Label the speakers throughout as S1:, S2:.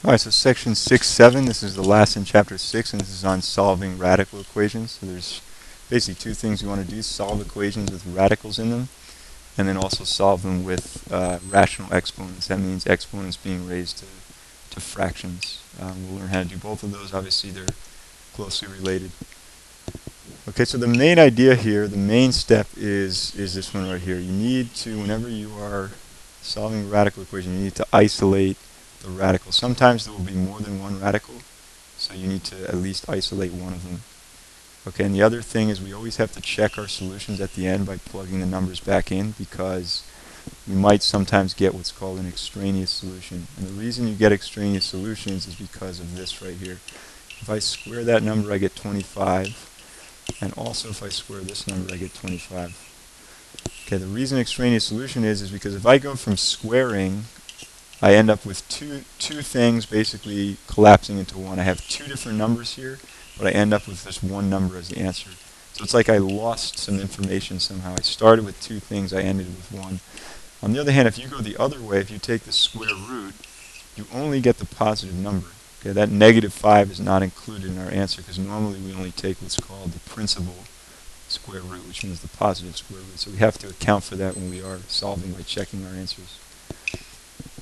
S1: Alright, so section 6.7, this is the last in chapter 6, and this is on solving radical equations. So there's basically two things you want to do: solve equations with radicals in them, and then also solve them with rational exponents. That means exponents being raised to fractions. We'll learn how to do both of those. Obviously, they're closely related. Okay, so the main idea here, the main step is this one right here. You need to, whenever you are solving a radical equation, you need to isolate the radical. Sometimes there will be more than one radical, so you need to at least isolate one of them. Okay, and the other thing is we always have to check our solutions at the end by plugging the numbers back in, because we might sometimes get what's called an extraneous solution. And the reason you get extraneous solutions is because of this right here. If I square that number, I get 25. And also if I square this number, I get 25. Okay, the reason extraneous solution is because if I go from squaring, I end up with two things basically collapsing into one. I have two different numbers here, but I end up with just one number as the answer. So it's like I lost some information somehow. I started with two things, I ended with one. On the other hand, if you go the other way, if you take the square root, you only get the positive number. Okay, that -5 is not included in our answer, because normally we only take what's called the principal square root, which means the positive square root. So we have to account for that when we are solving by checking our answers.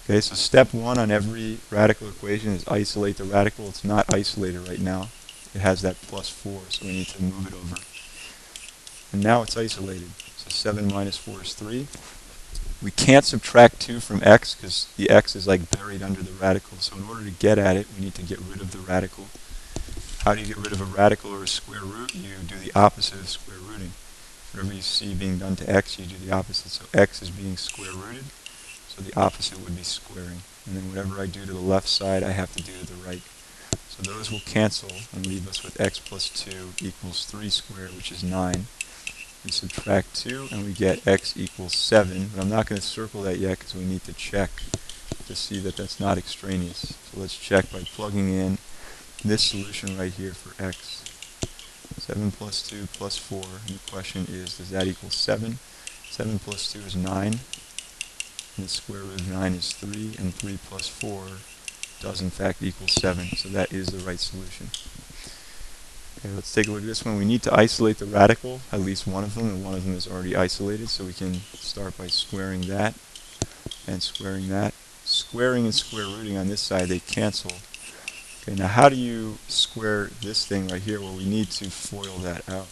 S1: Okay, so step one on every radical equation is isolate the radical. It's not isolated right now. It has that +4, so we need to move it over. And now it's isolated. So 7 minus 4 is 3. We can't subtract 2 from x because the x is like buried under the radical. So in order to get at it, we need to get rid of the radical. How do you get rid of a radical or a square root? You do the opposite of square rooting. Whatever you see being done to x, you do the opposite. So x is being square rooted. So the opposite would be squaring. And then whatever I do to the left side, I have to do to the right. So those will cancel and leave us with x plus 2 equals 3 squared, which is 9. We subtract 2 and we get x equals 7. But I'm not going to circle that yet because we need to check to see that that's not extraneous. So let's check by plugging in this solution right here for x. 7 plus 2 plus 4. And the question is, does that equal 7? 7 plus 2 is 9. And the square root of 9 is 3, and 3 plus 4 does in fact equal 7, so that is the right solution. Okay, let's take a look at this one. We need to isolate the radical, at least one of them, and one of them is already isolated, so we can start by squaring that and squaring that. Squaring and square rooting on this side, they cancel. Okay, now how do you square this thing right here? Well, we need to FOIL that out.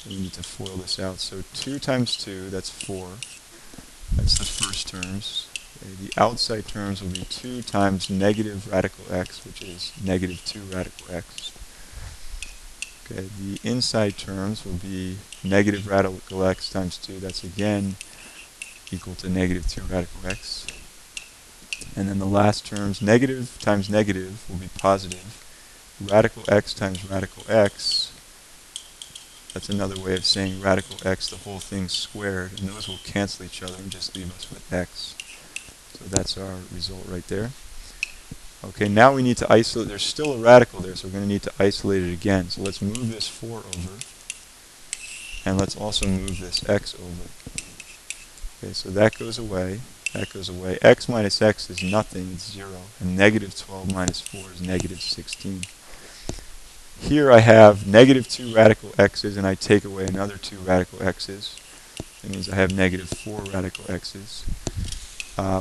S1: We need to FOIL this out. So 2 times 2, that's 4. That's the first terms. Okay, the outside terms will be 2 times negative radical x, which is -2 radical x. Okay, the inside terms will be negative radical x times 2. That's again equal to -2 radical x. And then the last terms, negative times negative, will be positive. Radical x times radical x. That's another way of saying radical x, the whole thing squared, and those will cancel each other and just leave us with x. So that's our result right there. Okay, now we need to isolate. There's still a radical there, so we're going to need to isolate it again. So let's move this 4 over, and let's also move this x over. Okay, so that goes away. That goes away. X minus x is nothing, it's 0. And -12 minus 4 is -16. Here I have -2 radical x's, and I take away another 2 radical x's. That means I have -4 radical x's.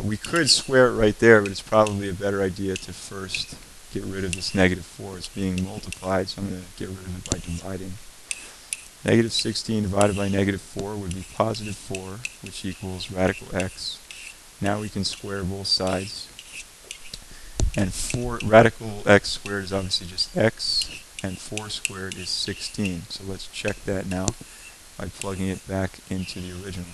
S1: We could square it right there, but it's probably a better idea to first get rid of this -4. It's being multiplied, so I'm going to get rid of it by dividing. -16 divided by -4 would be +4, which equals radical x. Now we can square both sides. And 4 radical x squared is obviously just x. And 4 squared is 16. So let's check that now by plugging it back into the original.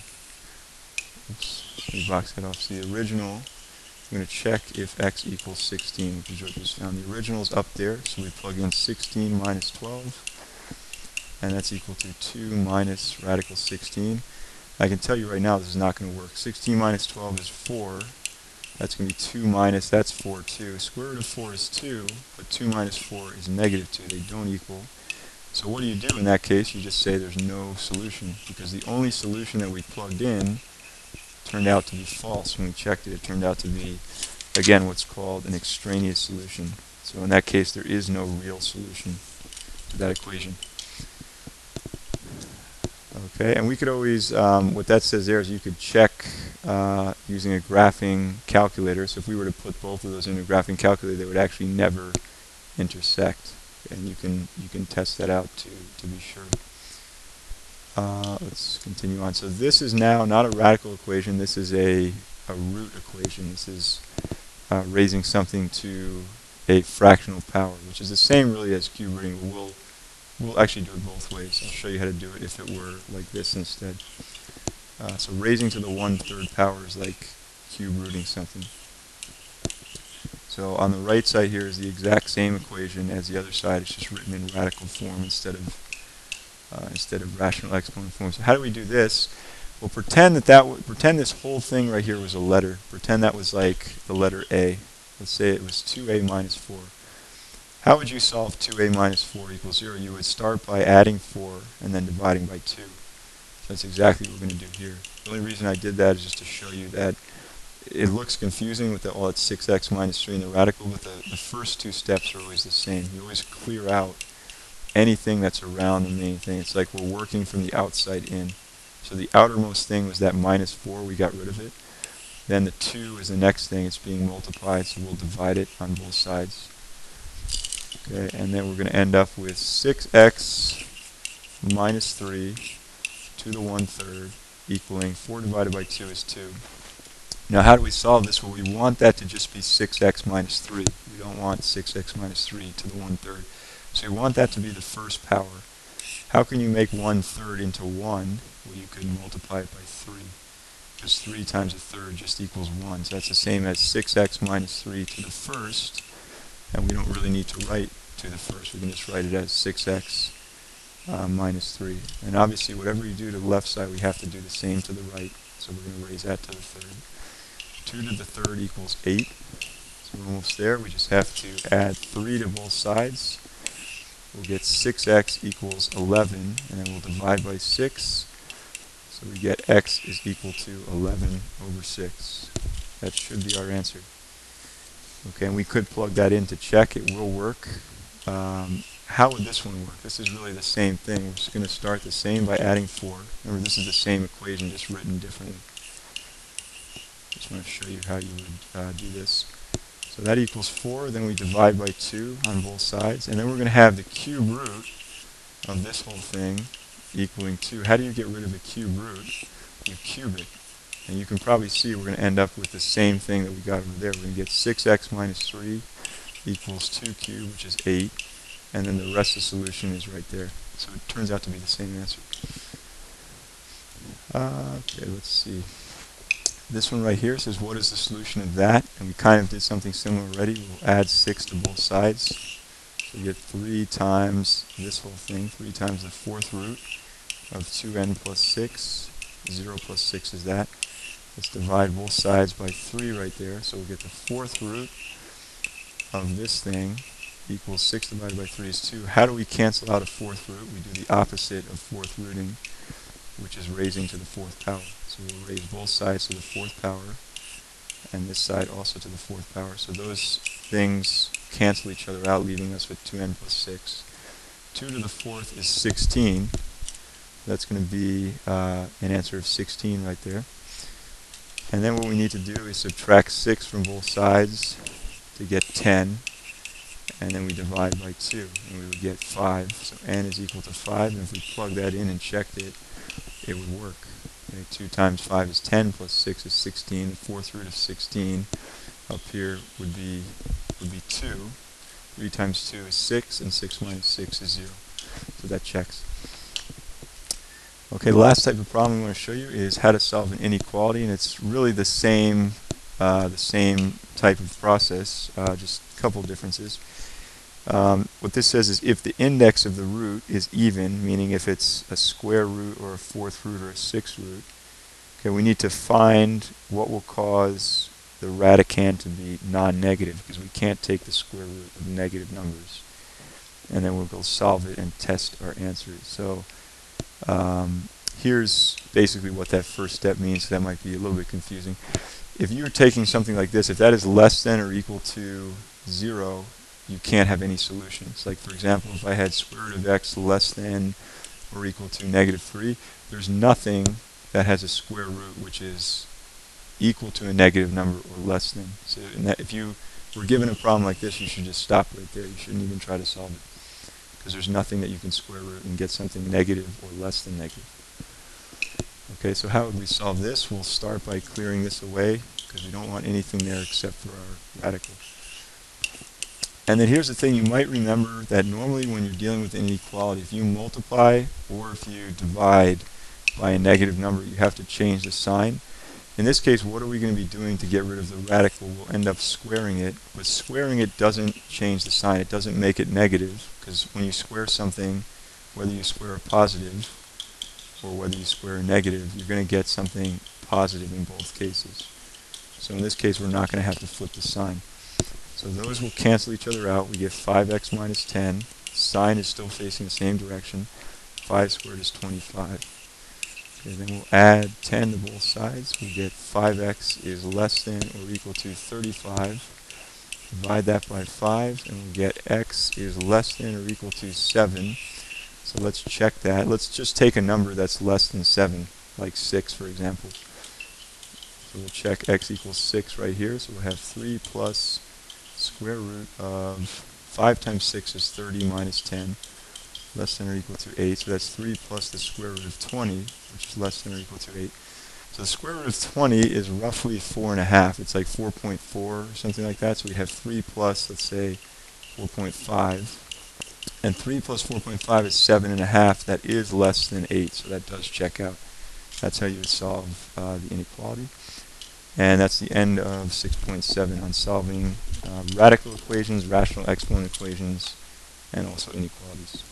S1: Oops, let me box that off. So the original, I'm going to check if x equals 16, which is what we just found. The original is up there, so we plug in 16 minus 12, and that's equal to 2 minus radical 16. I can tell you right now this is not going to work. 16 minus 12 is 4. That's going to be 2 minus, that's 4 too. Square root of 4 is 2, but 2 minus 4 is -2. They don't equal. So what do you do in that case? You just say there's no solution, because the only solution that we plugged in turned out to be false. When we checked it, it turned out to be again, what's called an extraneous solution. So in that case, there is no real solution to that equation. Okay, and we could always, what that says there is you could check using a graphing calculator. So if we were to put both of those in a graphing calculator, they would actually never intersect. And you can test that out to be sure. Let's continue on. So this is now not a radical equation. This is a root equation. This is raising something to a fractional power, which is the same really as cube rooting. We'll actually do it both ways. I'll show you how to do it if it were like this instead. So raising to the 1/3 power is like cube rooting something. So on the right side here is the exact same equation as the other side. It's just written in radical form instead of rational exponent form. So how do we do this? Well, pretend this whole thing right here was a letter. Pretend that was like the letter A. Let's say it was 2a minus 4. How would you solve 2a minus 4 equals 0? You would start by adding 4 and then dividing by 2. So that's exactly what we're going to do here. The only reason I did that is just to show you that it looks confusing with all it's 6x minus 3 in the radical, but the first two steps are always the same. You always clear out anything that's around the main thing. It's like we're working from the outside in. So the outermost thing was that minus 4, we got rid of it. Then the 2 is the next thing, it's being multiplied, so we'll divide it on both sides. Okay, and then we're going to end up with 6x minus 3 to the 1/3 equaling 4 divided by 2 is 2. Now how do we solve this? Well, we want that to just be 6x minus 3. We don't want 6x minus 3 to the 1/3. So we want that to be the first power. How can you make 1/3 into 1? Well, you could multiply it by 3. Because 3 times a third just equals 1. So that's the same as 6x minus 3 to the first. And we don't really need to write to the first. We can just write it as 6x minus 3. And obviously, whatever you do to the left side, we have to do the same to the right. So we're going to raise that to the third. 2 to the third equals 8. So we're almost there. We just have to add 3 to both sides. We'll get 6x equals 11, and then we'll divide by 6. So we get x is equal to 11 over 6. That should be our answer. Okay, and we could plug that in to check. It will work. How would this one work? This is really the same thing. We're just going to start the same by adding 4. Remember, this is the same equation, just written differently. Just want to show you how you would do this. So that equals 4. Then we divide by 2 on both sides. And then we're going to have the cube root of this whole thing equaling 2. How do you get rid of the cube root? You cube it. And you can probably see we're going to end up with the same thing that we got over there. We're going to get 6x minus 3 equals 2 cubed, which is 8. And then the rest of the solution is right there. So it turns out to be the same answer. Okay, let's see. This one right here says, what is the solution of that? And we kind of did something similar already. We'll add 6 to both sides. So we get 3 times this whole thing, 3 times the 4th root of 2n plus 6. 0 plus 6 is that. Let's divide both sides by 3 right there. So we'll get the 4th root of this thing equals 6 divided by 3 is 2. How do we cancel out a 4th root? We do the opposite of 4th rooting, which is raising to the 4th power. So we'll raise both sides to the 4th power, and this side also to the 4th power. So those things cancel each other out, leaving us with 2n plus 6. 2 to the 4th is 16. That's going to be an answer of 16 right there. And then what we need to do is subtract 6 from both sides to get 10. And then we divide by 2, and we would get 5. So n is equal to 5, and if we plug that in and checked it, it would work. Okay, 2 times 5 is 10, plus 6 is 16. The 4th root of 16 up here would be 2. 3 times 2 is 6, and 6 minus 6 is 0. So that checks. Okay, the last type of problem I want to show you is how to solve an inequality, and it's really the same type of process, just a couple differences. What this says is if the index of the root is even, meaning if it's a square root or a 4th root or a 6th root, okay, we need to find what will cause the radicand to be non-negative, because we can't take the square root of negative numbers. And then we'll go solve it and test our answers. So here's basically what that first step means. So that might be a little bit confusing. if you're taking something like this, if that is less than or equal to 0, you can't have any solutions. Like, for example, if I had square root of x less than or equal to -3, there's nothing that has a square root which is equal to a negative number or less than. So if you were given a problem like this, you should just stop right there. You shouldn't even try to solve it, because there's nothing that you can square root and get something negative or less than negative. Okay, so how would we solve this? We'll start by clearing this away, because we don't want anything there except for our radical. And then here's the thing you might remember, that normally when you're dealing with inequality, if you multiply or if you divide by a negative number, you have to change the sign. In this case, what are we going to be doing to get rid of the radical? We'll end up squaring it, but squaring it doesn't change the sign. It doesn't make it negative, because when you square something, whether you square a positive or whether you square a negative, you're going to get something positive in both cases. So in this case, we're not going to have to flip the sign. So those will cancel each other out. We get 5x minus 10. Sign is still facing the same direction. 5 squared is 25. Okay, then we'll add 10 to both sides. We get 5x is less than or equal to 35. Divide that by 5, and we get x is less than or equal to 7. So let's check that. Let's just take a number that's less than 7, like 6, for example. So we'll check x equals 6 right here. So we'll have 3 plus square root of 5 times 6 is 30 minus 10, less than or equal to 8. So that's 3 plus the square root of 20, which is less than or equal to 8. So the square root of 20 is roughly 4.5. It's like 4.4 or something like that. So we have 3 plus, let's say, 4.5. And 3 plus 4.5 is 7.5. That is less than 8, so that does check out. That's how you would solve the inequality. And that's the end of 6.7 on solving radical equations, rational exponent equations, and also inequalities.